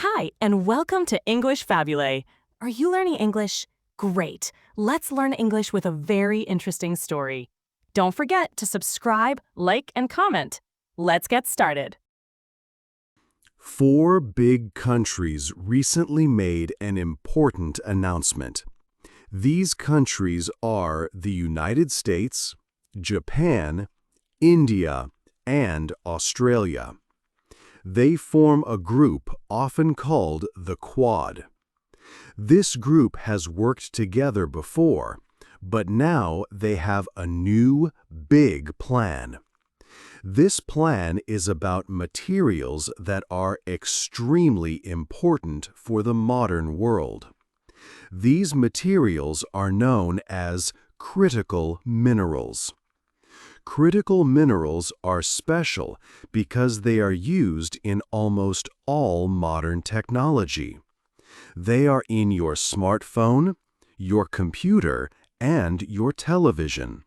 Hi, and welcome to English-Fabule. Are you learning English? Great. Let's learn English with a very interesting story. Don't forget to subscribe, like, and comment. Let's get started. Four big countries recently made an important announcement. These countries are the United States, Japan, India, and Australia. They form a group often called the Quad. This group has worked together before, but now they have a new, big plan. This plan is about materials that are extremely important for the modern world. These materials are known as critical minerals. Critical minerals are special because they are used in almost all modern technology. They are in your smartphone, your computer, and your television.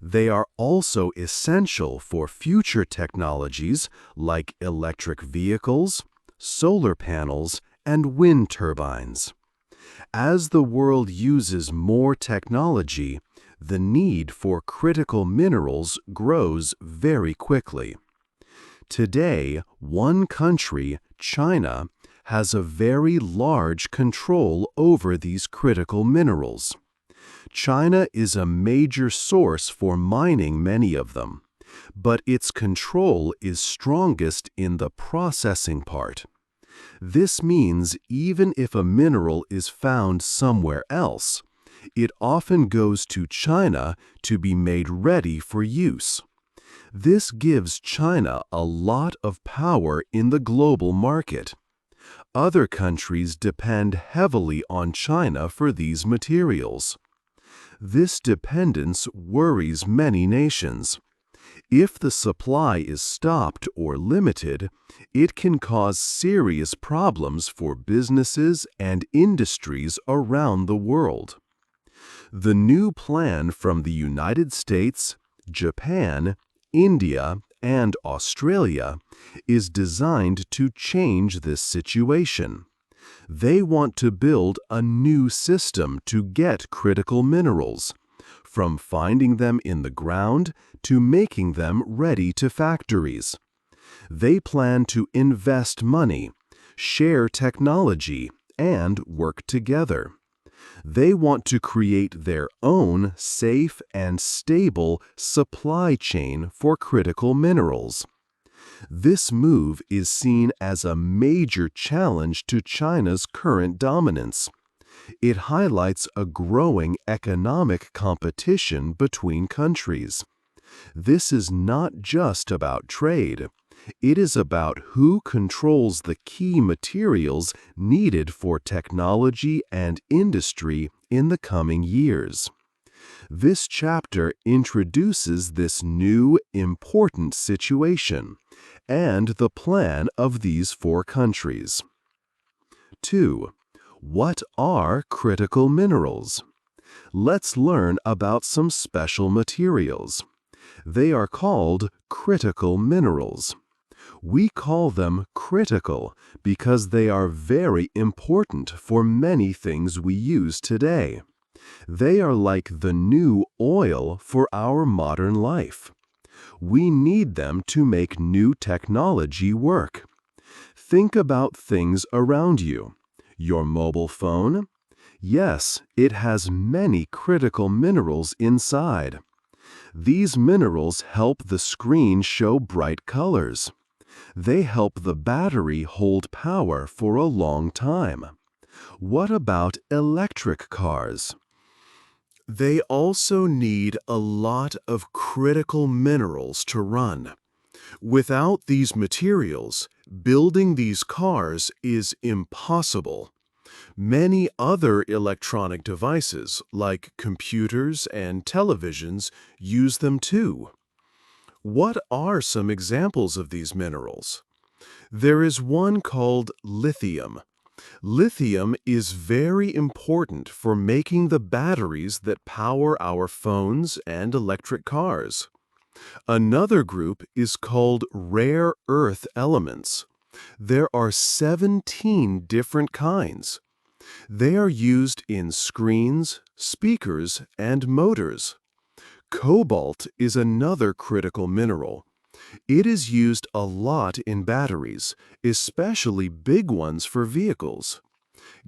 They are also essential for future technologies like electric vehicles, solar panels, and wind turbines. As the world uses more technology, the need for critical minerals grows very quickly. Today, one country, China, has a very large control over these critical minerals. China is a major source for mining many of them, but its control is strongest in the processing part. This means even if a mineral is found somewhere else, it often goes to China to be made ready for use. This gives China a lot of power in the global market. Other countries depend heavily on China for these materials. This dependence worries many nations. If the supply is stopped or limited, it can cause serious problems for businesses and industries around the world. The new plan from the United States, Japan, India, and Australia is designed to change this situation. They want to build a new system to get critical minerals, from finding them in the ground to making them ready to factories. They plan to invest money, share technology, and work together. They want to create their own safe and stable supply chain for critical minerals. This move is seen as a major challenge to China's current dominance. It highlights a growing economic competition between countries. This is not just about trade. It is about who controls the key materials needed for technology and industry in the coming years. This chapter introduces this new, important situation and the plan of these four countries. 2. What are critical minerals? Let's learn about some special materials. They are called critical minerals. We call them critical because they are very important for many things we use today. They are like the new oil for our modern life. We need them to make new technology work. Think about things around you. Your mobile phone? Yes, it has many critical minerals inside. These minerals help the screen show bright colors. They help the battery hold power for a long time. What about electric cars? They also need a lot of critical minerals to run. Without these materials, building these cars is impossible. Many other electronic devices, like computers and televisions, use them too. What are some examples of these minerals? There is one called lithium. Lithium is very important for making the batteries that power our phones and electric cars. Another group is called rare earth elements. There are 17 different kinds. They are used in screens, speakers, and motors. Cobalt is another critical mineral. It is used a lot in batteries, especially big ones for vehicles.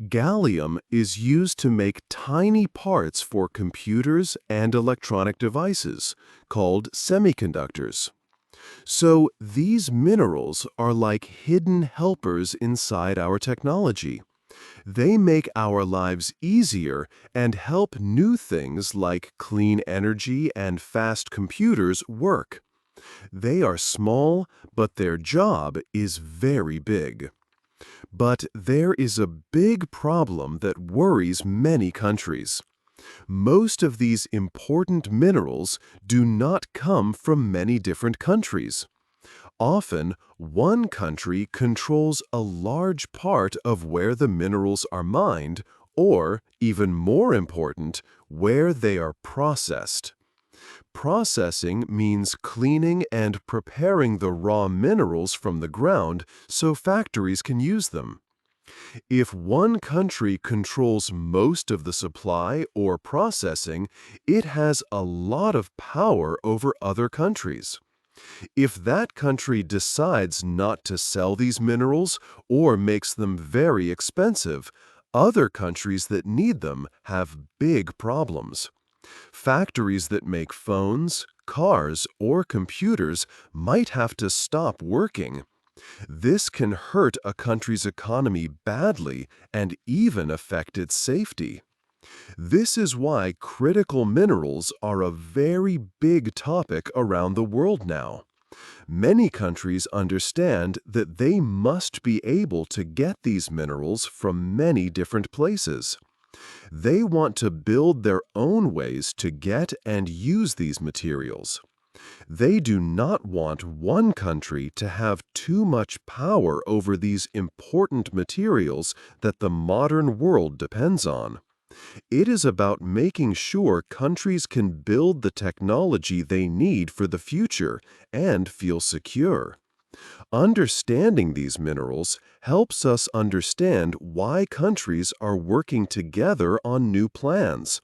Gallium is used to make tiny parts for computers and electronic devices, called semiconductors. So these minerals are like hidden helpers inside our technology. They make our lives easier and help new things like clean energy and fast computers work. They are small, but their job is very big. But there is a big problem that worries many countries. Most of these important minerals do not come from many different countries. Often, one country controls a large part of where the minerals are mined, or, even more important, where they are processed. Processing means cleaning and preparing the raw minerals from the ground so factories can use them. If one country controls most of the supply or processing, it has a lot of power over other countries. If that country decides not to sell these minerals or makes them very expensive, other countries that need them have big problems. Factories that make phones, cars, or computers might have to stop working. This can hurt a country's economy badly and even affect its safety. This is why critical minerals are a very big topic around the world now. Many countries understand that they must be able to get these minerals from many different places. They want to build their own ways to get and use these materials. They do not want one country to have too much power over these important materials that the modern world depends on. It is about making sure countries can build the technology they need for the future and feel secure. Understanding these minerals helps us understand why countries are working together on new plans.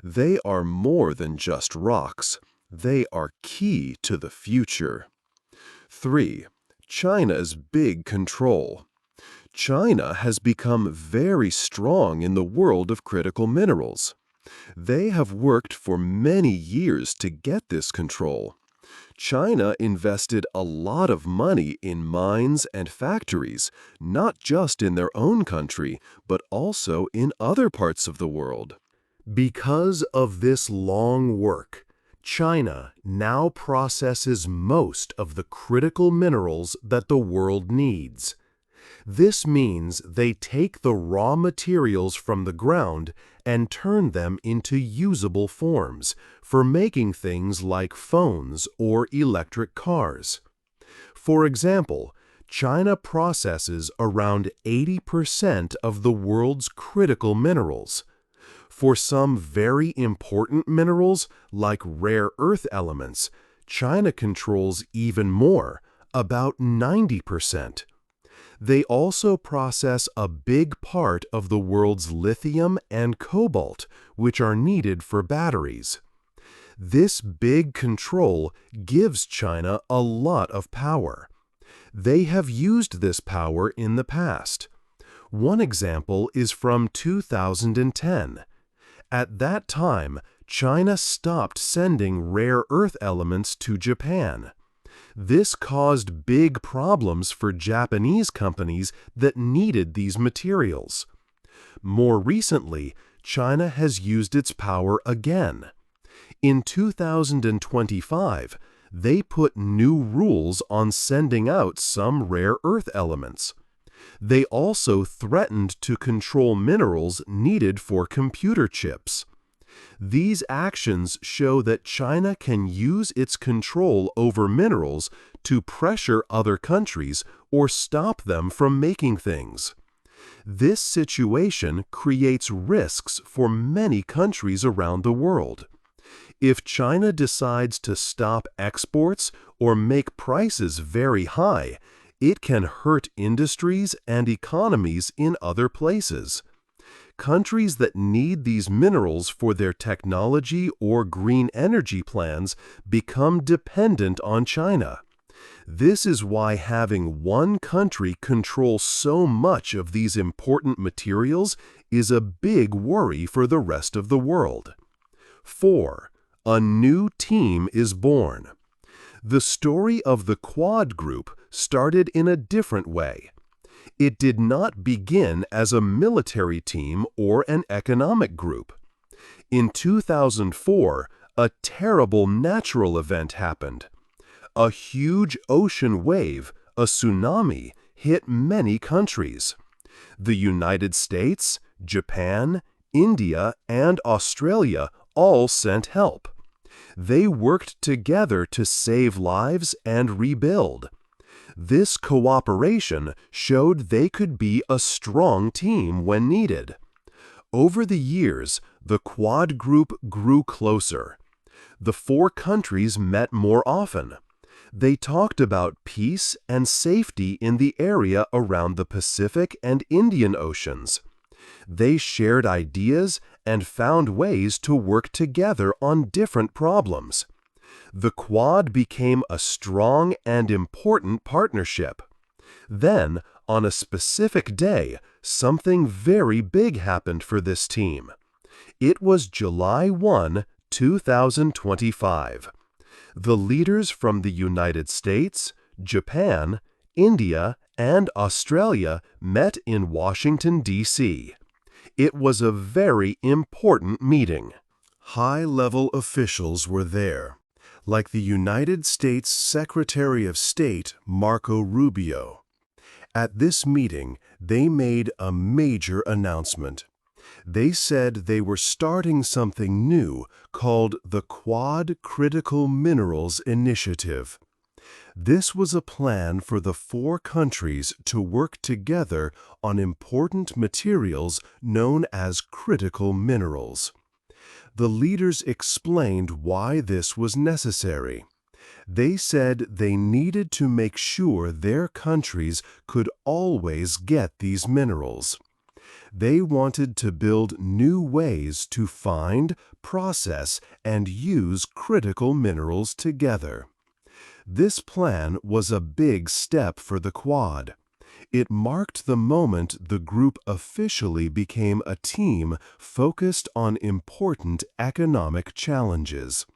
They are more than just rocks. They are key to the future. 3. China's big control. China has become very strong in the world of critical minerals. They have worked for many years to get this control. China invested a lot of money in mines and factories, not just in their own country, but also in other parts of the world. Because of this long work, China now processes most of the critical minerals that the world needs. This means they take the raw materials from the ground and turn them into usable forms for making things like phones or electric cars. For example, China processes around 80% of the world's critical minerals. For some very important minerals, like rare earth elements, China controls even more, about 90%. They also process a big part of the world's lithium and cobalt, which are needed for batteries. This big control gives China a lot of power. They have used this power in the past. One example is from 2010. At that time, China stopped sending rare earth elements to Japan. This caused big problems for Japanese companies that needed these materials. More recently, China has used its power again. In 2025, they put new rules on sending out some rare earth elements. They also threatened to control minerals needed for computer chips. These actions show that China can use its control over minerals to pressure other countries or stop them from making things. This situation creates risks for many countries around the world. If China decides to stop exports or make prices very high, It can hurt industries and economies in other places. Countries that need these minerals for their technology or green energy plans become dependent on China. This is why having one country control so much of these important materials is a big worry for the rest of the world. 4. A new team is born. The story of the Quad Group started in a different way. It did not begin as a military team or an economic group. In 2004, a terrible natural event happened. A huge ocean wave, a tsunami, hit many countries. The United States, Japan, India, and Australia all sent help. They worked together to save lives and rebuild. This cooperation showed they could be a strong team when needed. Over the years, the Quad Group grew closer. The 4 countries met more often. They talked about peace and safety in the area around the Pacific and Indian Oceans. They shared ideas and found ways to work together on different problems. The Quad became a strong and important partnership. Then, on a specific day, something very big happened for this team. It was July 1, 2025. The leaders from the United States, Japan, India, and Australia met in Washington, D.C. It was a very important meeting. High-level officials were there, like the United States Secretary of State Marco Rubio. At this meeting, they made a major announcement. They said they were starting something new called the Quad Critical Minerals Initiative. This was a plan for the 4 countries to work together on important materials known as critical minerals. The leaders explained why this was necessary. They said they needed to make sure their countries could always get these minerals. They wanted to build new ways to find, process, and use critical minerals together. This plan was a big step for the Quad. It marked the moment the group officially became a team focused on important economic challenges.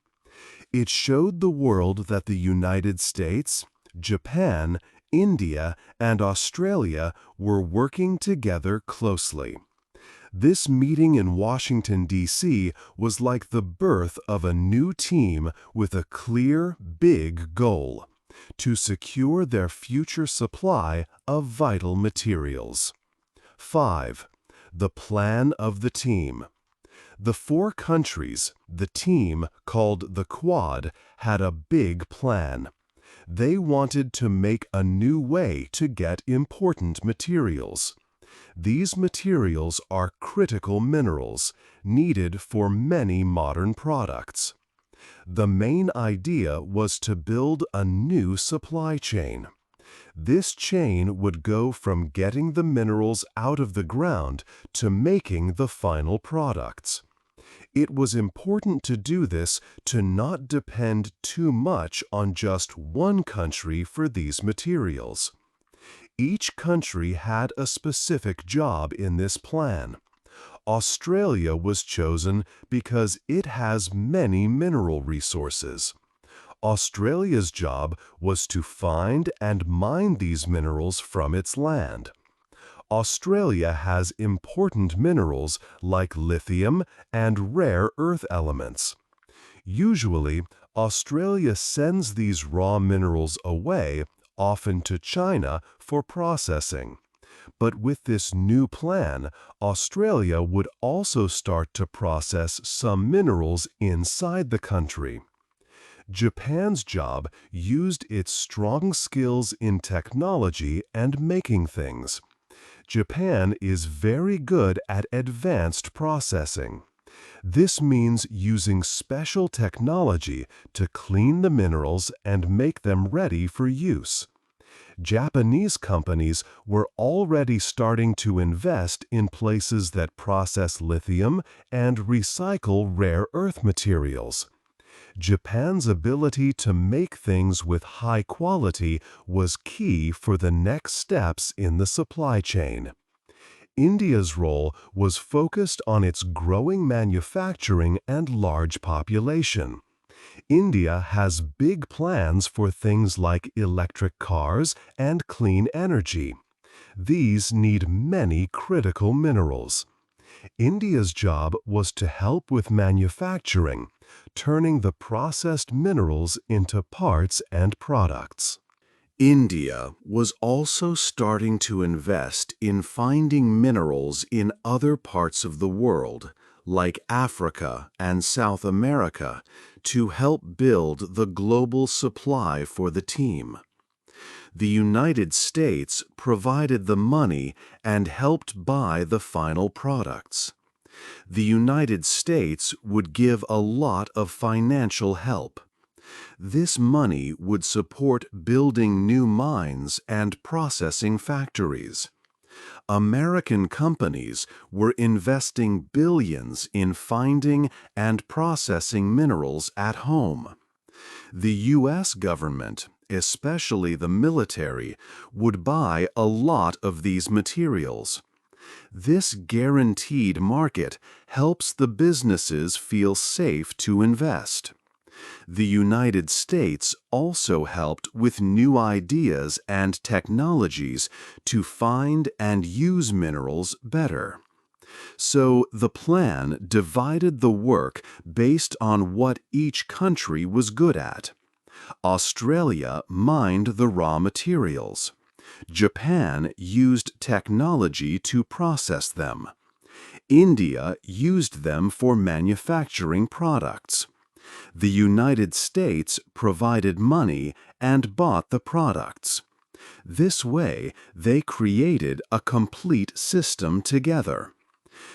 It showed the world that the United States, Japan, India, and Australia were working together closely. This meeting in Washington, D.C. was like the birth of a new team with a clear, big goal: to secure their future supply of vital materials. 5. The plan of the team. The 4 countries, the team called the Quad, had a big plan. They wanted to make a new way to get important materials. These materials are critical minerals, needed for many modern products. The main idea was to build a new supply chain. This chain would go from getting the minerals out of the ground to making the final products. It was important to do this to not depend too much on just one country for these materials. Each country had a specific job in this plan. Australia was chosen because it has many mineral resources. Australia's job was to find and mine these minerals from its land. Australia has important minerals like lithium and rare earth elements. Usually, Australia sends these raw minerals away, often to China, for processing. But with this new plan, Australia would also start to process some minerals inside the country. Japan's job used its strong skills in technology and making things. Japan is very good at advanced processing. This means using special technology to clean the minerals and make them ready for use. Japanese companies were already starting to invest in places that process lithium and recycle rare earth materials. Japan's ability to make things with high quality was key for the next steps in the supply chain. India's role was focused on its growing manufacturing and large population. India has big plans for things like electric cars and clean energy. These need many critical minerals. India's job was to help with manufacturing, turning the processed minerals into parts and products. India was also starting to invest in finding minerals in other parts of the world, like Africa and South America, to help build the global supply for the team. The United States provided the money and helped buy the final products. The United States would give a lot of financial help. This money would support building new mines and processing factories. American companies were investing billions in finding and processing minerals at home. The U.S. government, especially the military, would buy a lot of these materials. This guaranteed market helps the businesses feel safe to invest. The United States also helped with new ideas and technologies to find and use minerals better. So the plan divided the work based on what each country was good at. Australia mined the raw materials. Japan used technology to process them. India used them for manufacturing products. The United States provided money and bought the products. This way, they created a complete system together.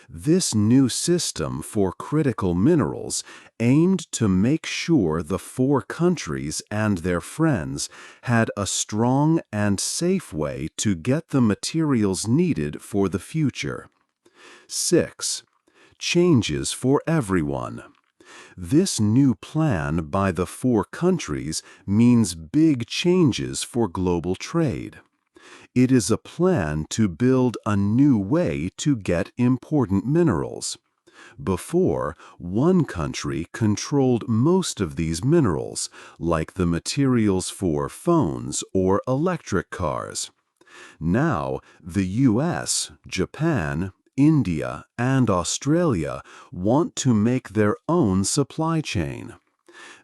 This new system for critical minerals aimed to make sure the four countries and their friends had a strong and safe way to get the materials needed for the future. 6. Changes for everyone. This new plan by the four countries means big changes for global trade. It is a plan to build a new way to get important minerals. Before, one country controlled most of these minerals, like the materials for phones or electric cars. Now, the US, Japan, India, and Australia want to make their own supply chain.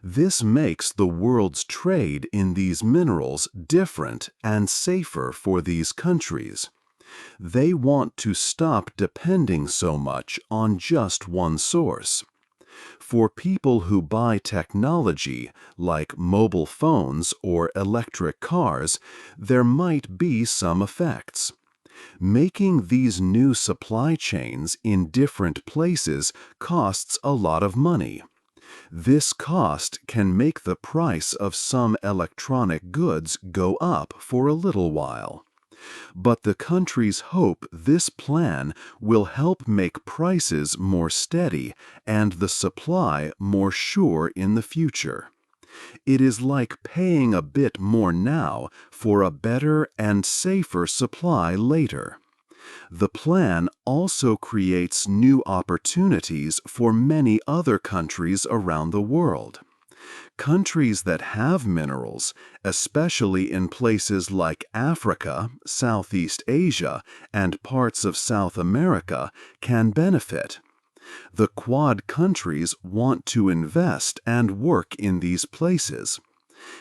This makes the world's trade in these minerals different and safer for these countries. They want to stop depending so much on just one source. For people who buy technology, like mobile phones or electric cars, there might be some effects. Making these new supply chains in different places costs a lot of money. This cost can make the price of some electronic goods go up for a little while. But the countries hope this plan will help make prices more steady and the supply more sure in the future. It is like paying a bit more now for a better and safer supply later. The plan also creates new opportunities for many other countries around the world. Countries that have minerals, especially in places like Africa, Southeast Asia, and parts of South America, can benefit. The Quad countries want to invest and work in these places.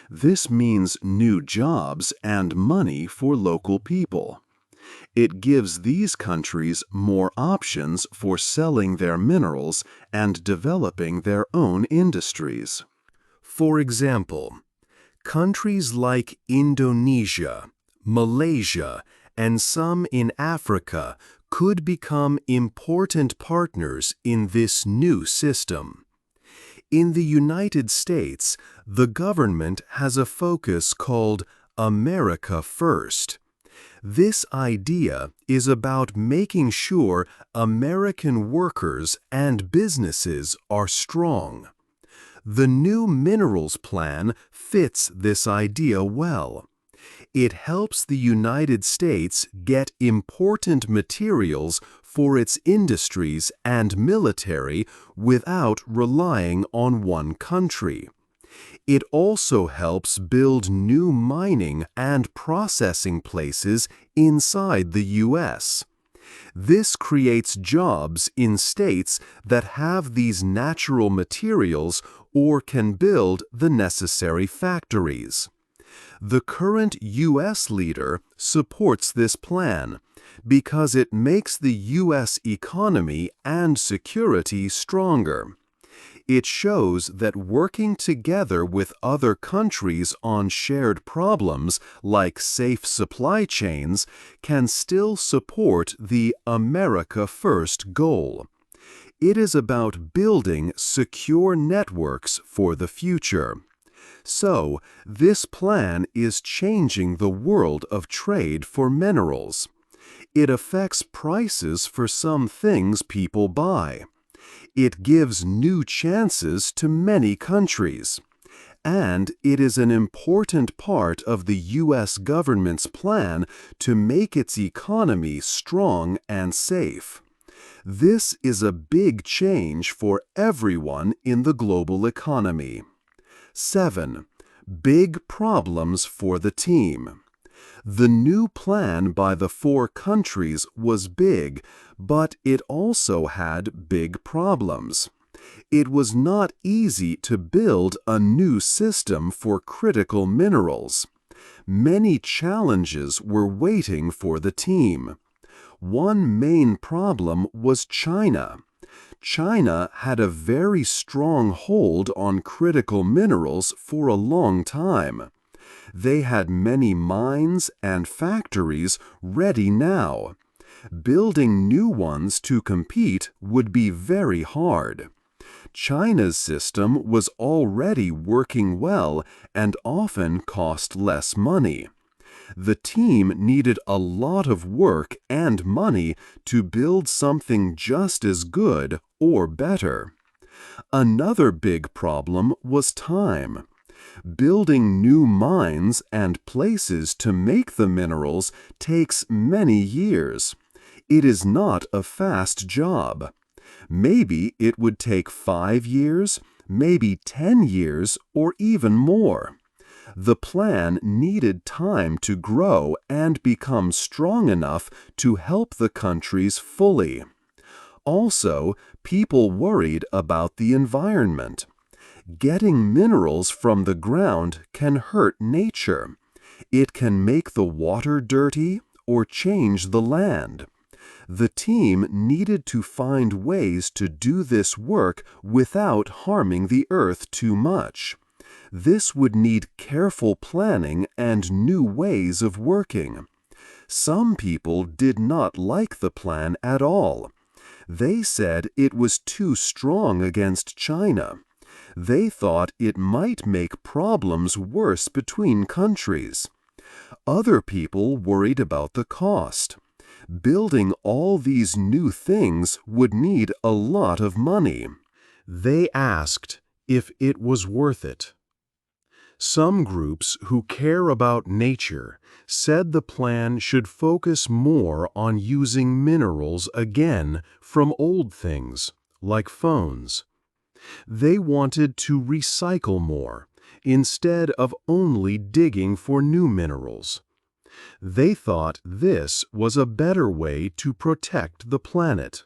This means new jobs and money for local people. It gives these countries more options for selling their minerals and developing their own industries. For example, countries like Indonesia, Malaysia, and some in Africa could become important partners in this new system. In the United States, the government has a focus called America First. This idea is about making sure American workers and businesses are strong. The new minerals plan fits this idea well. It helps the United States get important materials for its industries and military without relying on one country. It also helps build new mining and processing places inside the U.S. This creates jobs in states that have these natural materials or can build the necessary factories. The current U.S. leader supports this plan because it makes the U.S. economy and security stronger. It shows that working together with other countries on shared problems like safe supply chains can still support the America First goal. It is about building secure networks for the future. So, this plan is changing the world of trade for minerals. It affects prices for some things people buy. It gives new chances to many countries. And it is an important part of the U.S. government's plan to make its economy strong and safe. This is a big change for everyone in the global economy. 7. Big problems for the team. The new plan by the 4 countries was big, but it also had big problems. It was not easy to build a new system for critical minerals. Many challenges were waiting for the team. One main problem was China. China had a very strong hold on critical minerals for a long time. They had many mines and factories ready now. Building new ones to compete would be very hard. China's system was already working well and often cost less money. The team needed a lot of work and money to build something just as good or better. Another big problem was time. Building new mines and places to make the minerals takes many years. It is not a fast job. Maybe it would take 5 years, maybe 10 years, or even more. The plan needed time to grow and become strong enough to help the countries fully. Also, people worried about the environment. Getting minerals from the ground can hurt nature. It can make the water dirty or change the land. The team needed to find ways to do this work without harming the earth too much. This would need careful planning and new ways of working. Some people did not like the plan at all. They said it was too strong against China. They thought it might make problems worse between countries. Other people worried about the cost. Building all these new things would need a lot of money. They asked if it was worth it. Some groups who care about nature said the plan should focus more on using minerals again from old things, like phones. They wanted to recycle more, instead of only digging for new minerals. They thought this was a better way to protect the planet.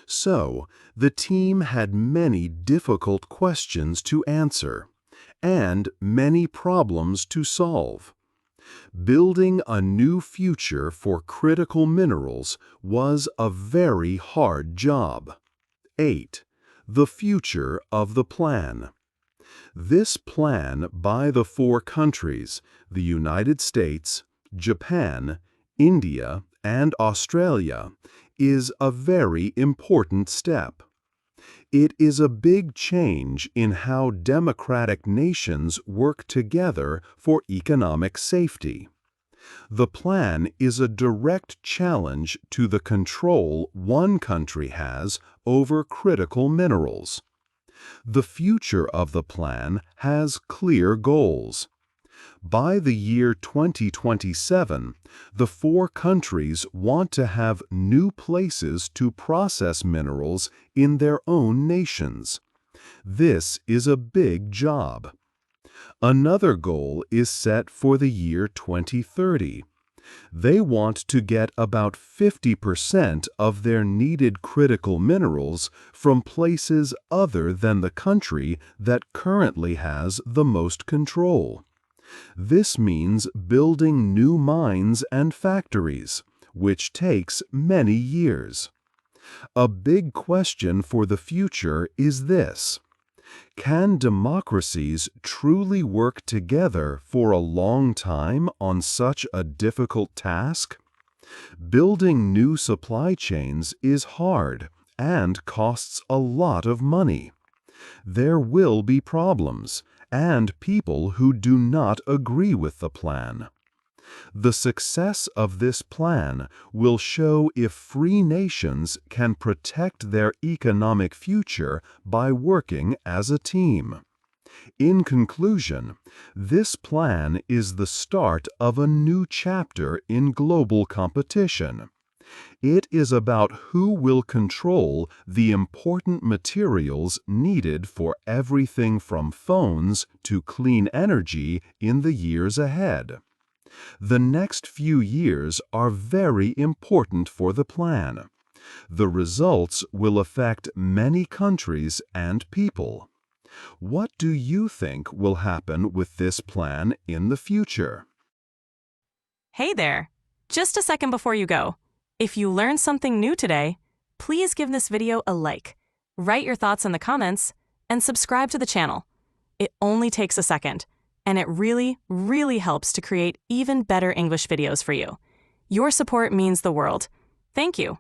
So, the team had many difficult questions to answer, and many problems to solve. Building a new future for critical minerals was a very hard job. 8. The future of the plan. This plan by the 4 countries, the United States, Japan, India, and Australia, is a very important step. It is a big change in how democratic nations work together for economic safety. The plan is a direct challenge to the control one country has over critical minerals. The future of the plan has clear goals. By the year 2027, the four countries want to have new places to process minerals in their own nations. This is a big job. Another goal is set for the year 2030. They want to get about 50% of their needed critical minerals from places other than the country that currently has the most control. This means building new mines and factories, which takes many years. A big question for the future is this: can democracies truly work together for a long time on such a difficult task? Building new supply chains is hard and costs a lot of money. There will be problems and people who do not agree with the plan. The success of this plan will show if free nations can protect their economic future by working as a team. In conclusion, this plan is the start of a new chapter in global competition. It is about who will control the important materials needed for everything from phones to clean energy in the years ahead. The next few years are very important for the plan. The results will affect many countries and people. What do you think will happen with this plan in the future? Hey there! Just a second before you go. If you learned something new today, please give this video a like, write your thoughts in the comments, and subscribe to the channel. It only takes a second, and it really, really helps to create even better English videos for you. Your support means the world. Thank you.